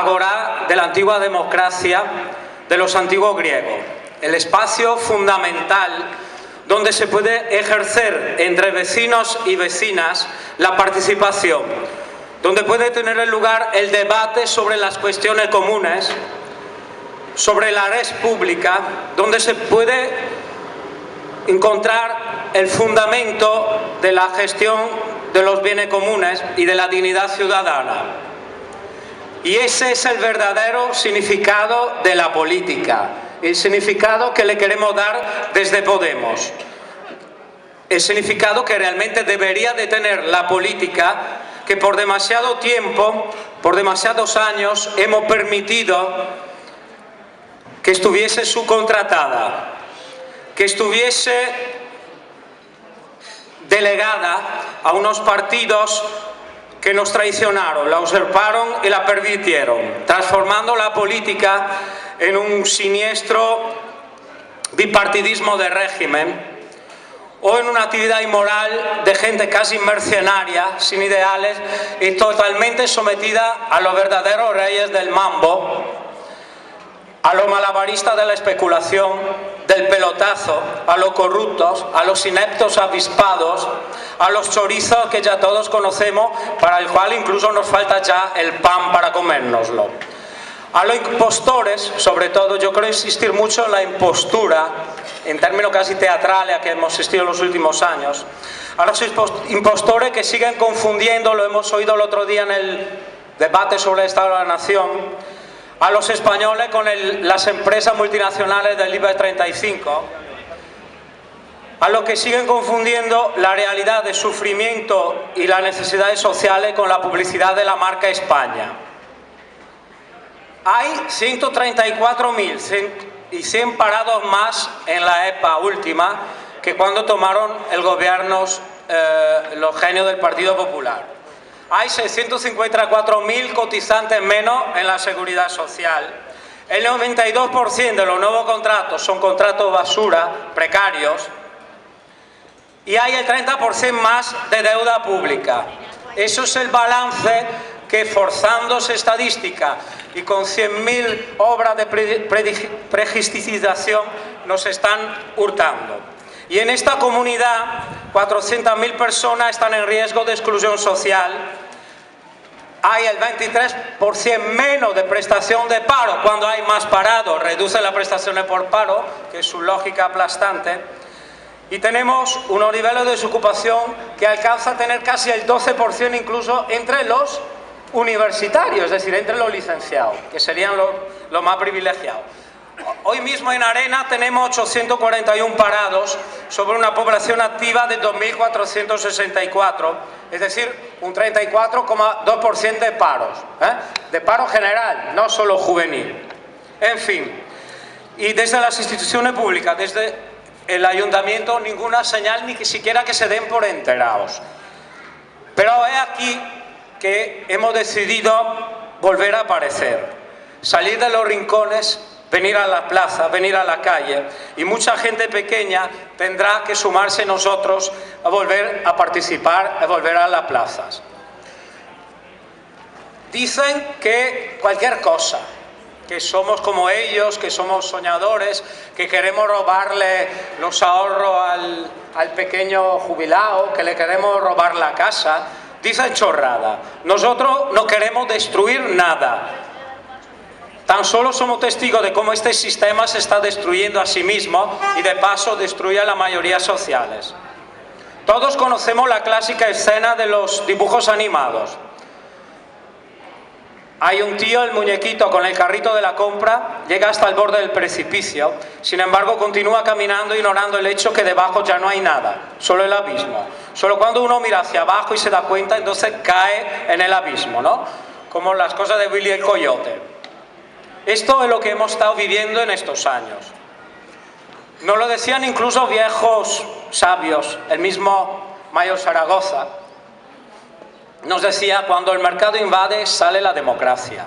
Agora de la antigua democracia de los antiguos griegos, el espacio fundamental donde se puede ejercer entre vecinos y vecinas la participación, donde puede tener lugar el debate sobre las cuestiones comunes, sobre la res pública, donde se puede encontrar el fundamento de la gestión de los bienes comunes y de la dignidad ciudadana. Y ese es el verdadero significado de la política, el significado que le queremos dar desde Podemos, el significado que realmente debería de tener la política, que por demasiado tiempo, por demasiados años, hemos permitido que estuviese subcontratada, que estuviese delegada a unos partidos que nos traicionaron, la usurparon y la pervirtieron, transformando la política en un siniestro bipartidismo de régimen o en una actividad inmoral de gente casi mercenaria, sin ideales y totalmente sometida a los verdaderos reyes del mambo, a los malabaristas de la especulación, del pelotazo, a los corruptos, a los ineptos avispados, a los chorizos que ya todos conocemos, para el cual incluso nos falta ya el pan para comérnoslo. A los impostores, sobre todo, yo quiero insistir mucho en la impostura, en términos casi teatrales a que hemos asistido en los últimos años, a los impostores que siguen confundiendo, lo hemos oído el otro día en el debate sobre el Estado de la Nación, a los españoles con las empresas multinacionales del IBEX 35, a los que siguen confundiendo la realidad de sufrimiento y las necesidades sociales con la publicidad de la marca España. Hay 134.100 parados más en la EPA última que cuando tomaron el gobierno los genios del Partido Popular. Hay 654.000 cotizantes menos en la Seguridad Social. El 92% de los nuevos contratos son contratos basura, precarios. Y hay el 30% más de deuda pública. Eso es el balance que, forzándose estadística y con 100.000 obras de prejuiciación, nos están hurtando. Y en esta comunidad, 400.000 personas están en riesgo de exclusión social. Hay el 23% menos de prestación de paro cuando hay más parados. Reduce las prestaciones por paro, que es su lógica aplastante. Y tenemos unos niveles de desocupación que alcanza a tener casi el 12% incluso entre los universitarios, es decir, entre los licenciados, que serían los más privilegiados. Hoy mismo en Arena tenemos 841 parados sobre una población activa de 2.464, es decir, un 34,2% de paros, de paro general, no solo juvenil. En fin, y desde las instituciones públicas, desde el ayuntamiento, ninguna señal, ni siquiera que se den por enterados. Pero es aquí que hemos decidido volver a aparecer, salir de los rincones, venir a la plaza, venir a la calle, y mucha gente pequeña tendrá que sumarse nosotros a volver a participar, a volver a las plazas. Dicen que cualquier cosa, que somos como ellos, que somos soñadores, que queremos robarle los ahorros al pequeño jubilado, que le queremos robar la casa. Dicen chorrada. Nosotros no queremos destruir nada. Tan solo somos testigos de cómo este sistema se está destruyendo a sí mismo y de paso destruye a las mayorías sociales. Todos conocemos la clásica escena de los dibujos animados. Hay un tío, el muñequito, con el carrito de la compra, llega hasta el borde del precipicio, sin embargo continúa caminando ignorando el hecho que debajo ya no hay nada, solo el abismo. Solo cuando uno mira hacia abajo y se da cuenta, entonces cae en el abismo, ¿no? Como las cosas de Willy el Coyote. Esto es lo que hemos estado viviendo en estos años. Nos lo decían incluso viejos sabios, el mismo Mayor Zaragoza. Nos decía, cuando el mercado invade, sale la democracia.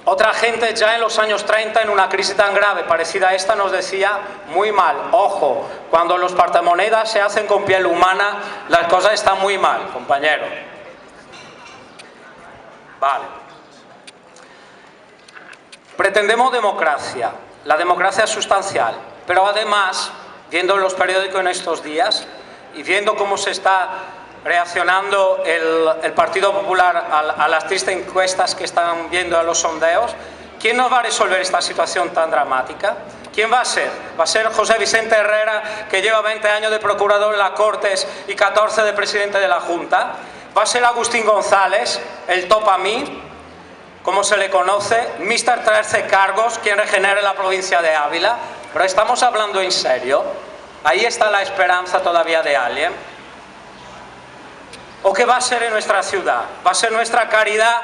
Otra gente ya en los años 30, en una crisis tan grave, parecida a esta, nos decía, muy mal, ojo, cuando los portamonedas se hacen con piel humana, las cosas están muy mal, compañero. Vale. Pretendemos democracia, la democracia sustancial, pero además, viendo los periódicos en estos días y viendo cómo se está reaccionando el Partido Popular a las tristes encuestas que están viendo, a los sondeos, ¿quién nos va a resolver esta situación tan dramática? ¿Quién va a ser? ¿Va a ser José Vicente Herrera, que lleva 20 años de procurador en las Cortes y 14 de presidente de la Junta? ¿Va a ser Agustín González, el topamí, como se le conoce, Mr. 13 cargos, quien regenere la provincia de Ávila? Pero estamos hablando en serio. Ahí está la esperanza todavía de alguien. ¿O qué va a ser en nuestra ciudad? ¿Va a ser nuestra Caridad,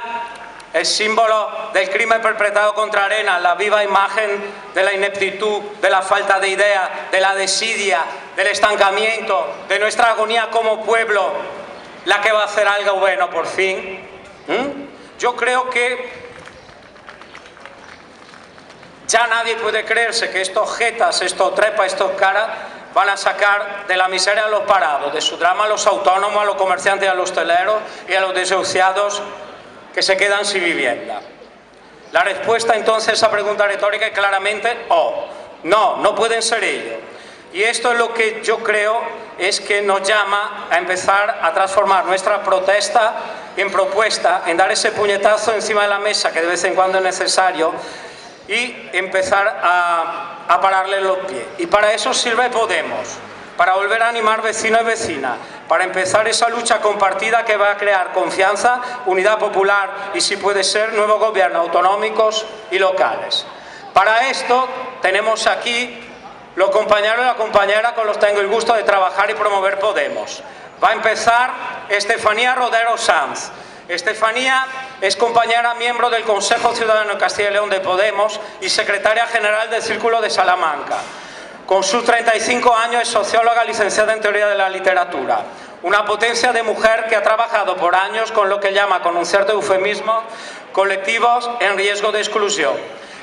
el símbolo del crimen perpetrado contra Arenas, la viva imagen de la ineptitud, de la falta de idea, de la desidia, del estancamiento, de nuestra agonía como pueblo, la que va a hacer algo bueno por fin? Yo creo que ya nadie puede creerse que estos jetas, estos trepas, estos caras van a sacar de la miseria a los parados, de su drama a los autónomos, a los comerciantes, a los hosteleros y a los desahuciados que se quedan sin vivienda. La respuesta entonces a esa pregunta retórica es claramente no pueden ser ellos. Y esto es lo que yo creo es que nos llama a empezar a transformar nuestra protesta en propuesta, en dar ese puñetazo encima de la mesa que de vez en cuando es necesario y empezar a pararle los pies. Y para eso sirve Podemos, para volver a animar vecinos y vecinas, para empezar esa lucha compartida que va a crear confianza, unidad popular y, si puede ser, nuevos gobiernos autonómicos y locales. Para esto tenemos aquí los compañeros y las compañeras con los que tengo el gusto de trabajar y promover Podemos. Va a empezar Estefanía Rodero Sanz. Estefanía es compañera miembro del Consejo Ciudadano de Castilla y León de Podemos y secretaria general del Círculo de Salamanca. Con sus 35 años es socióloga licenciada en Teoría de la Literatura. Una potencia de mujer que ha trabajado por años con lo que llama, con un cierto eufemismo, colectivos en riesgo de exclusión.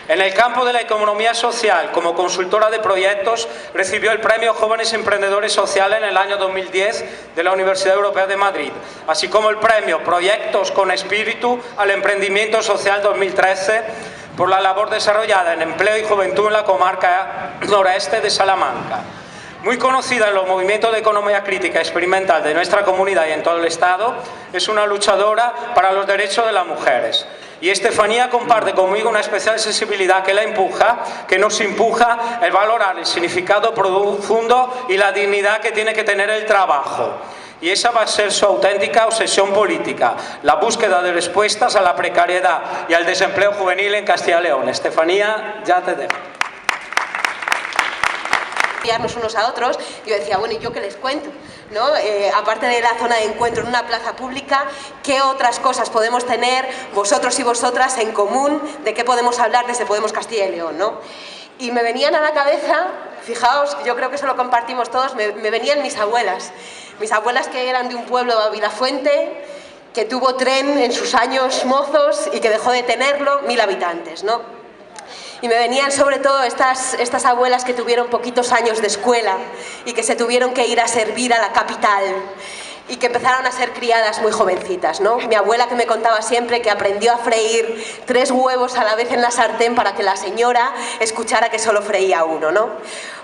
En el campo de la economía social, como consultora de proyectos, recibió el Premio Jóvenes Emprendedores Sociales en el año 2010 de la Universidad Europea de Madrid, así como el Premio Proyectos con Espíritu al Emprendimiento Social 2013 por la labor desarrollada en empleo y juventud en la comarca noreste de Salamanca. Muy conocida en los movimientos de economía crítica experimental de nuestra comunidad y en todo el Estado, es una luchadora para los derechos de las mujeres. Y Estefanía comparte conmigo una especial sensibilidad que nos empuja el valorar el significado profundo y la dignidad que tiene que tener el trabajo. Y esa va a ser su auténtica obsesión política, la búsqueda de respuestas a la precariedad y al desempleo juvenil en Castilla y León. Estefanía, ya te dejo. Unos a otros, yo decía, bueno, ¿y yo qué les cuento? ¿No? Aparte de la zona de encuentro en una plaza pública, ¿qué otras cosas podemos tener vosotros y vosotras en común? ¿De qué podemos hablar desde Podemos Castilla y León, ¿no? Y me venían a la cabeza, fijaos, yo creo que eso lo compartimos todos, me venían mis abuelas que eran de un pueblo de Vilafuente, que tuvo tren en sus años mozos y que dejó de tenerlo, 1000 habitantes, ¿no? Y me venían sobre todo estas abuelas que tuvieron poquitos años de escuela y que se tuvieron que ir a servir a la capital y que empezaron a ser criadas muy jovencitas, ¿no? Mi abuela, que me contaba siempre que aprendió a freír 3 huevos a la vez en la sartén para que la señora escuchara que solo freía uno, ¿no?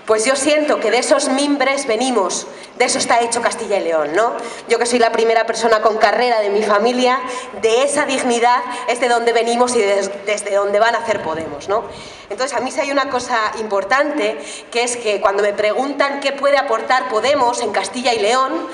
Pues yo siento que de esos mimbres venimos, de eso está hecho Castilla y León, ¿no? Yo, que soy la primera persona con carrera de mi familia, de esa dignidad es de donde venimos y desde donde van a hacer Podemos, ¿no? Entonces, a mí sí hay una cosa importante, que es que cuando me preguntan qué puede aportar Podemos en Castilla y León,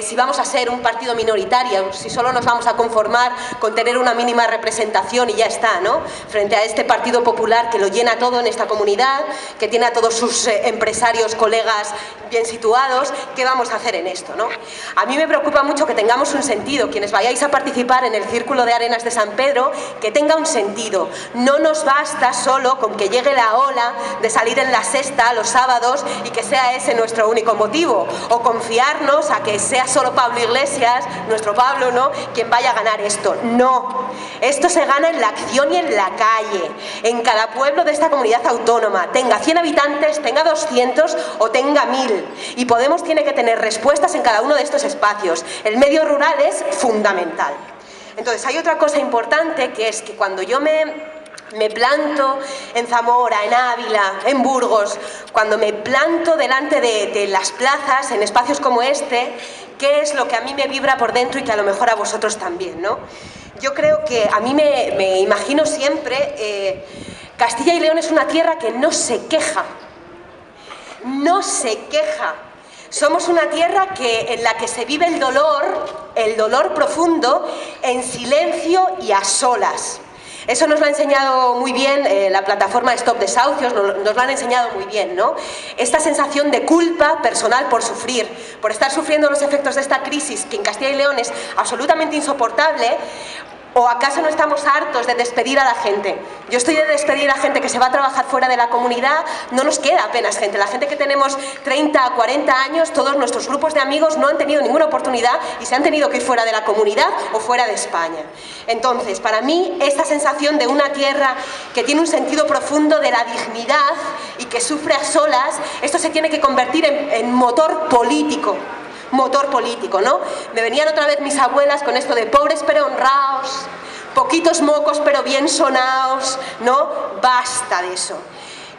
si vamos a ser un partido minoritario, si solo nos vamos a conformar con tener una mínima representación y ya está, ¿no? Frente a este Partido Popular que lo llena todo en esta comunidad, que tiene a todos sus empresarios, colegas bien situados, ¿qué vamos a hacer en esto, no? A mí me preocupa mucho que tengamos un sentido, quienes vayáis a participar en el Círculo de Arenas de San Pedro, que tenga un sentido. No nos basta solo con que llegue la ola de salir en la sexta los sábados y que sea ese nuestro único motivo, o confiarnos a que sea solo Pablo Iglesias, nuestro Pablo, ¿no?, quien vaya a ganar esto. No, esto se gana en la acción y en la calle, en cada pueblo de esta comunidad autónoma, tenga 100 habitantes, tenga 200 o tenga 1000, y Podemos tiene que tener respuestas en cada uno de estos espacios. El medio rural es fundamental. Entonces hay otra cosa importante, que es que cuando yo me planto en Zamora, en Ávila, en Burgos, cuando me planto delante de las plazas, en espacios como este, ¿qué es lo que a mí me vibra por dentro y que a lo mejor a vosotros también, ¿no? Yo creo que a mí me imagino siempre, Castilla y León es una tierra que no se queja, no se queja. Somos una tierra en la que se vive el dolor profundo, en silencio y a solas. Eso nos lo ha enseñado muy bien la plataforma Stop Desahucios, nos lo han enseñado muy bien, ¿no? Esta sensación de culpa personal por sufrir, por estar sufriendo los efectos de esta crisis, que en Castilla y León es absolutamente insoportable. ¿O acaso no estamos hartos de despedir a la gente? Yo estoy de despedir a gente que se va a trabajar fuera de la comunidad, no nos queda apenas gente. La gente que tenemos 30, 40 años, todos nuestros grupos de amigos no han tenido ninguna oportunidad y se han tenido que ir fuera de la comunidad o fuera de España. Entonces, para mí, esta sensación de una tierra que tiene un sentido profundo de la dignidad y que sufre a solas, esto se tiene que convertir en motor político, ¿no? Me venían otra vez mis abuelas con esto de pobres pero honraos, poquitos mocos pero bien sonaos, ¿no? Basta de eso.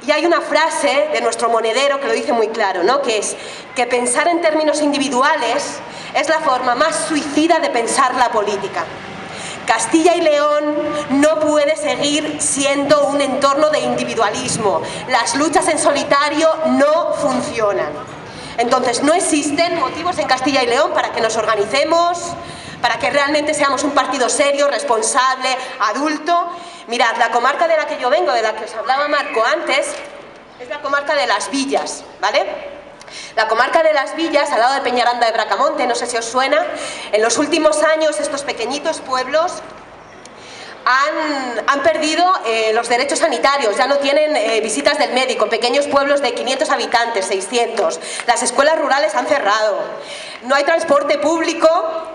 Y hay una frase de nuestro monedero que lo dice muy claro, ¿no? Que es que pensar en términos individuales es la forma más suicida de pensar la política. Castilla y León no puede seguir siendo un entorno de individualismo. Las luchas en solitario no funcionan. Entonces, no existen motivos en Castilla y León para que nos organicemos, para que realmente seamos un partido serio, responsable, adulto. Mirad, la comarca de la que yo vengo, de la que os hablaba Marco antes, es la comarca de Las Villas, ¿vale? La comarca de Las Villas, al lado de Peñaranda de Bracamonte, no sé si os suena. En los últimos años, estos pequeñitos pueblos han perdido los derechos sanitarios, ya no tienen visitas del médico, pequeños pueblos de 500 habitantes, 600, las escuelas rurales han cerrado, no hay transporte público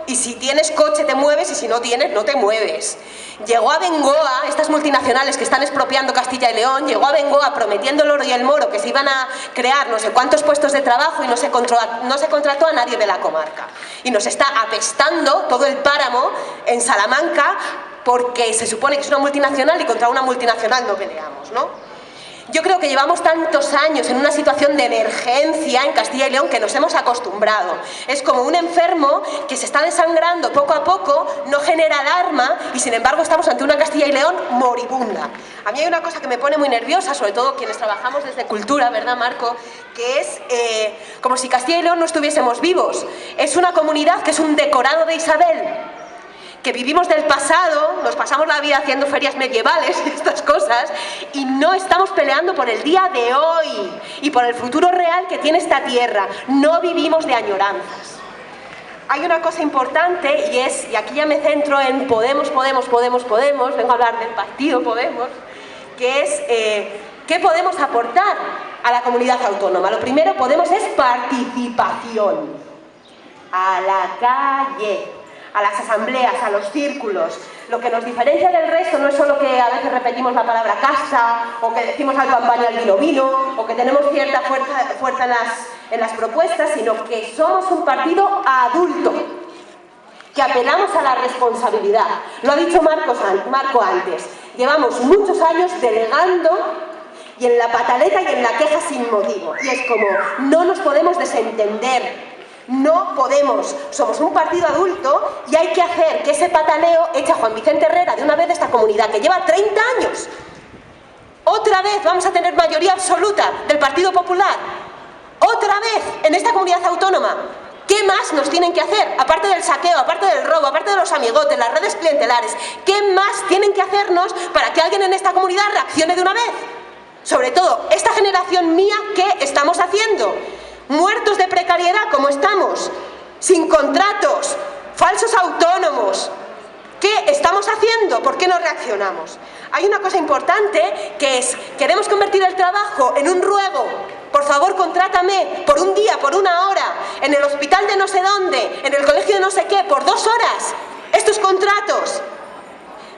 y si tienes coche te mueves y si no tienes no te mueves. Llegó a Bengoa, estas multinacionales que están expropiando Castilla y León, llegó a Bengoa prometiendo el oro y el moro que se iban a crear no sé cuántos puestos de trabajo y no se contrató a nadie de la comarca. Y nos está apestando todo el páramo en Salamanca porque se supone que es una multinacional y contra una multinacional no peleamos, ¿no? Yo creo que llevamos tantos años en una situación de emergencia en Castilla y León que nos hemos acostumbrado. Es como un enfermo que se está desangrando poco a poco, no genera alarma y sin embargo estamos ante una Castilla y León moribunda. A mí hay una cosa que me pone muy nerviosa, sobre todo quienes trabajamos desde cultura, ¿verdad, Marco? Que es como si Castilla y León no estuviésemos vivos. Es una comunidad que es un decorado de Isabel, que vivimos del pasado, nos pasamos la vida haciendo ferias medievales y estas cosas y no estamos peleando por el día de hoy y por el futuro real que tiene esta tierra. No vivimos de añoranzas. Hay una cosa importante y aquí ya me centro en Podemos, vengo a hablar del partido Podemos, que es ¿qué podemos aportar a la comunidad autónoma? Lo primero, Podemos es participación. A la calle, a las asambleas, a los círculos. Lo que nos diferencia del resto no es solo que a veces repetimos la palabra casa, o que decimos al campaña al vino vino, o que tenemos cierta fuerza en las propuestas, sino que somos un partido adulto, que apelamos a la responsabilidad. Lo ha dicho Marco antes. Llevamos muchos años delegando y en la pataleta y en la queja sin motivo. Y es como, no nos podemos desentender. No podemos, somos un partido adulto y hay que hacer que ese pataleo eche a Juan Vicente Herrera de una vez de esta comunidad que lleva 30 años. Otra vez vamos a tener mayoría absoluta del Partido Popular. Otra vez en esta comunidad autónoma. ¿Qué más nos tienen que hacer? Aparte del saqueo, aparte del robo, aparte de los amigotes, las redes clientelares. ¿Qué más tienen que hacernos para que alguien en esta comunidad reaccione de una vez? Sobre todo, esta generación mía, ¿qué estamos haciendo? Muertos de precariedad como estamos, sin contratos, falsos autónomos. ¿Qué estamos haciendo? ¿Por qué no reaccionamos? Hay una cosa importante que es, queremos convertir el trabajo en un ruego. Por favor, contrátame por un día, por una hora, en el hospital de no sé dónde, en el colegio de no sé qué, por 2 horas. Estos contratos.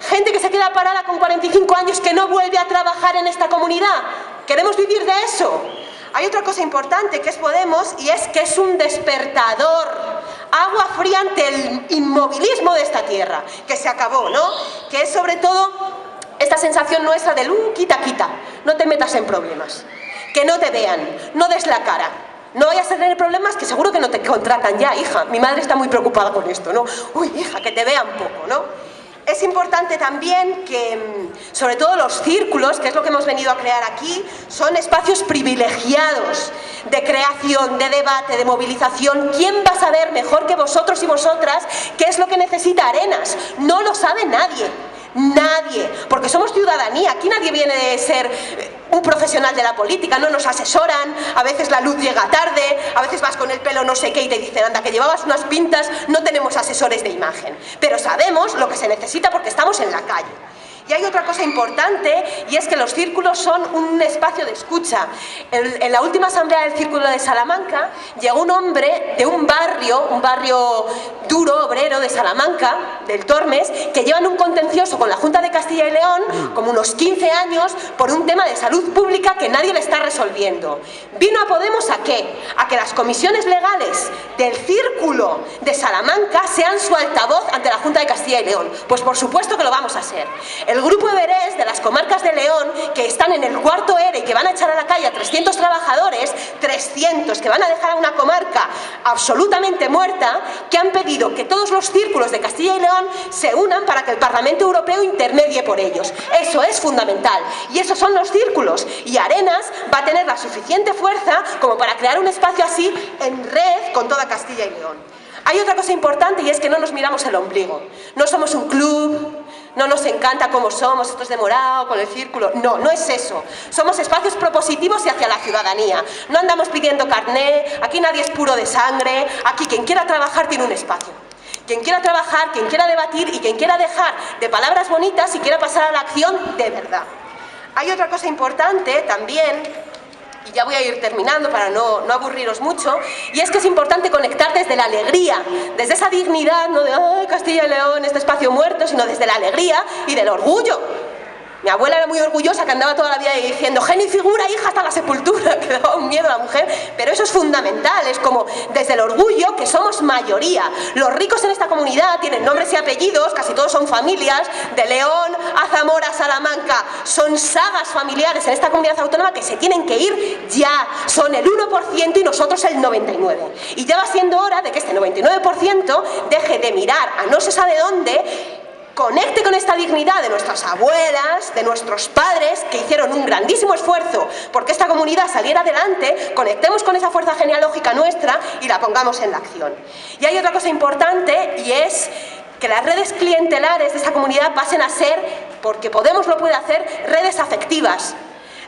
Gente que se queda parada con 45 años que no vuelve a trabajar en esta comunidad. ¿Queremos vivir de eso? Hay otra cosa importante que es Podemos y es que es un despertador. agua fría ante el inmovilismo de esta tierra, que se acabó, ¿no? Que es sobre todo esta sensación nuestra del quita, quita, no te metas en problemas, que no te vean, no des la cara. No vayas a tener problemas que seguro que no te contratan ya, hija. Mi madre está muy preocupada con esto, ¿no? Uy, hija, que te vean poco, ¿no? Es importante también que, sobre todo los círculos, que es lo que hemos venido a crear aquí, son espacios privilegiados de creación, de debate, de movilización. ¿Quién va a saber mejor que vosotros y vosotras qué es lo que necesita Arenas? No lo sabe nadie. Nadie, porque somos ciudadanía, aquí nadie viene de ser un profesional de la política, no nos asesoran, a veces la luz llega tarde, a veces vas con el pelo no sé qué y te dicen, anda, que llevabas unas pintas, no tenemos asesores de imagen, pero sabemos lo que se necesita porque estamos en la calle. Y hay otra cosa importante, y es que los círculos son un espacio de escucha. En la última asamblea del Círculo de Salamanca llegó un hombre de un barrio duro, obrero de Salamanca, del Tormes, que llevan un contencioso con la Junta de Castilla y León, como unos 15 años, por un tema de salud pública que nadie le está resolviendo. ¿Vino a Podemos a qué? A que las comisiones legales del Círculo de Salamanca sean su altavoz ante la Junta de Castilla y León. Pues por supuesto que lo vamos a ser. El grupo Everest de las comarcas de León, que están en el cuarto ERE y que van a echar a la calle a 300 trabajadores, 300 que van a dejar a una comarca absolutamente muerta, que han pedido que todos los círculos de Castilla y León se unan para que el Parlamento Europeo intermedie por ellos. Eso es fundamental. Y esos son los círculos. Y Arenas va a tener la suficiente fuerza como para crear un espacio así en red con toda Castilla y León. Hay otra cosa importante y es que no nos miramos el ombligo. No somos un club, no nos encanta cómo somos, estos de morado, con el círculo. No, no es eso. Somos espacios propositivos y hacia la ciudadanía. No andamos pidiendo carné, aquí nadie es puro de sangre, aquí quien quiera trabajar tiene un espacio. Quien quiera trabajar, quien quiera debatir y quien quiera dejar de palabras bonitas y quiera pasar a la acción de verdad. Hay otra cosa importante también, y ya voy a ir terminando para no aburriros mucho, y es que es importante conectar desde la alegría, desde esa dignidad, no de ¡ay, Castilla y León, este espacio muerto!, sino desde la alegría y del orgullo. Mi abuela era muy orgullosa, que andaba toda la vida diciendo genio y figura, hija, hasta la sepultura, que daba un miedo a la mujer, pero eso es fundamental, es como desde el orgullo que somos mayoría. Los ricos en esta comunidad tienen nombres y apellidos, casi todos son familias, de León a Zamora, Salamanca, son sagas familiares en esta comunidad autónoma que se tienen que ir ya, son el 1% y nosotros el 99%. Y ya va siendo hora de que este 99% deje de mirar a no se sabe dónde, conecte con esta dignidad de nuestras abuelas, de nuestros padres, que hicieron un grandísimo esfuerzo porque esta comunidad saliera adelante, conectemos con esa fuerza genealógica nuestra y la pongamos en la acción. Y hay otra cosa importante y es que las redes clientelares de esa comunidad pasen a ser, porque Podemos lo puede hacer, redes afectivas.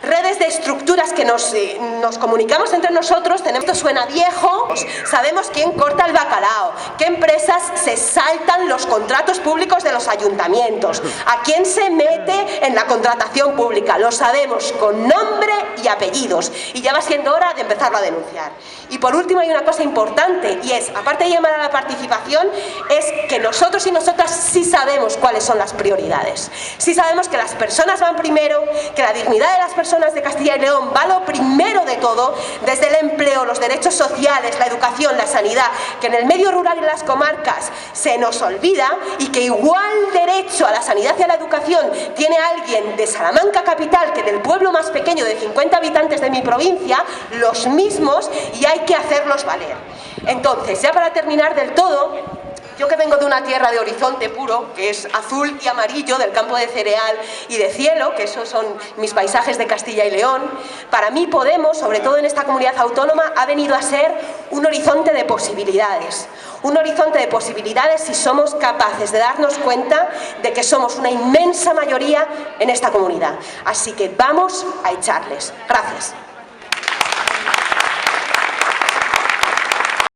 Redes de estructuras que nos comunicamos entre nosotros. Esto suena viejo, sabemos quién corta el bacalao, qué empresas se saltan los contratos públicos de los ayuntamientos, a quién se mete en la contratación pública, lo sabemos con nombre y apellidos y ya va siendo hora de empezarlo a denunciar. Y por último hay una cosa importante y es, aparte de llamar a la participación, es que nosotros y nosotras sí sabemos cuáles son las prioridades, sí sabemos que las personas van primero, que la dignidad de las personas de Castilla y León va lo primero de todo, desde el empleo, los derechos sociales, la educación, la sanidad, que en el medio rural y en las comarcas se nos olvida y que igual derecho a la sanidad y a la educación tiene alguien de Salamanca capital que del pueblo más pequeño de 50 habitantes de mi provincia, los mismos, y hay que hacerlos valer. Entonces, ya para terminar del todo, yo que vengo de una tierra de horizonte puro, que es azul y amarillo, del campo de cereal y de cielo, que esos son mis paisajes de Castilla y León, para mí Podemos, sobre todo en esta comunidad autónoma, ha venido a ser un horizonte de posibilidades. Un horizonte de posibilidades si somos capaces de darnos cuenta de que somos una inmensa mayoría en esta comunidad. Así que vamos a echarles. Gracias.